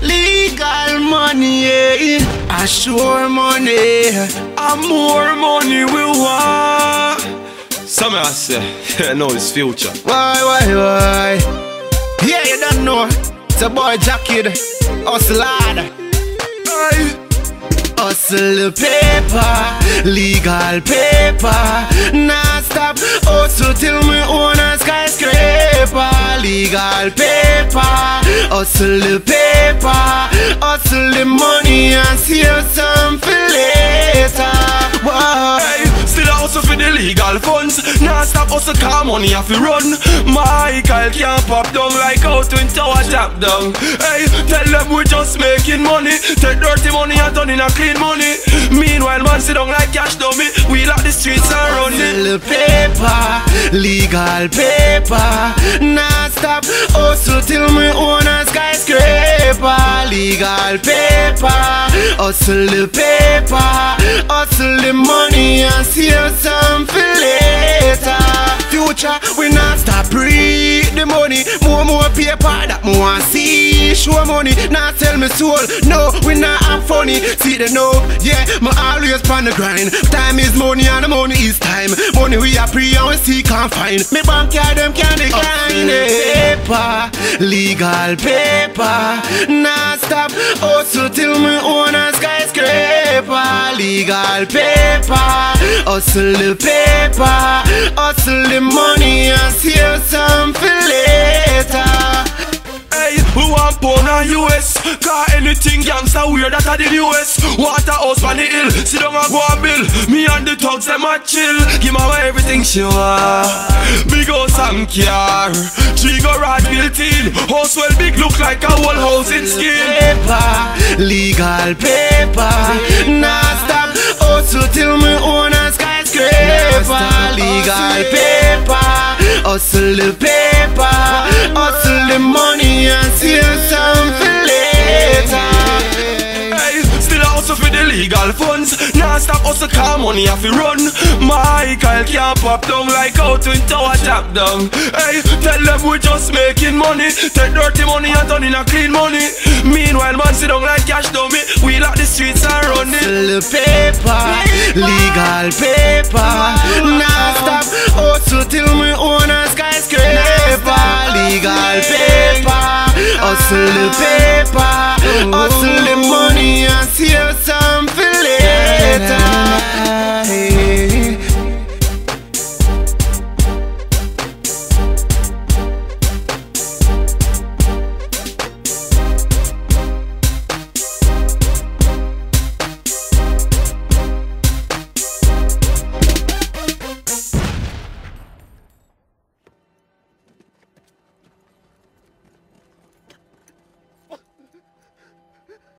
Legal money, yeah. Sure money, and more money we want. Some I say, no, it's future. Why? Yeah, you don't know. It's a boy Jacket, hustle hard. Hustle the paper, legal paper. Nah stop, hustle till me own a skyscraper. Legal paper, hustle the paper. Hustle the money and save some for later. Wow. Hey, still I hustle for the legal funds. Nah stop hustle car money have to run. Michael can't pop down like how Twin Tower tap down. Hey, tell them we just making money. Take dirty money and turn in a clean money. Meanwhile man sit down like cash dummy. We lock the streets and run it. Hustle the paper, legal paper. Nah stop, hustle till me own a skyscraper. Legal paper, hustle the paper. Hustle the money and save some for later. Future, we not stop read the money. More paper that me want see. Show money, not tell me soul. No, we not have funny. See the no, yeah, me always on the grind. Time is money and the money is time. Money we are pre and we see can't find. Me bank card them can't decline. Paper, legal paper. Not stop, hustle till me own a skyscraper. Legal paper, hustle the paper. Hustle the money and save some for later. Hey, we want pound and US. Cause anything gangsta weird that are the US. Waterhouse on the hill, sit down and go and bill. Me and the thugs them a chill. Give my everything she want. Big house and car, trigger rod built in. House well big, look like a whole house in skin. Paper, legal paper. Nah stop, hustle till me own a skyscraper. Legal paper, hustle the paper. Hustle the money and save some for later. Hey, still I hustle for the legal funds. Nah stop hustle car money have to run. Michael can't pop down like how Twin Tower tap down. Hey, tell them we just making money. Take dirty money and turn in a clean money. Meanwhile man sit down like cash dummy. We lock the streets and run it. Hustle the paper, legal paper. Nah stop, hustle till me own a skyscraper. Legal paper, hustle the paper.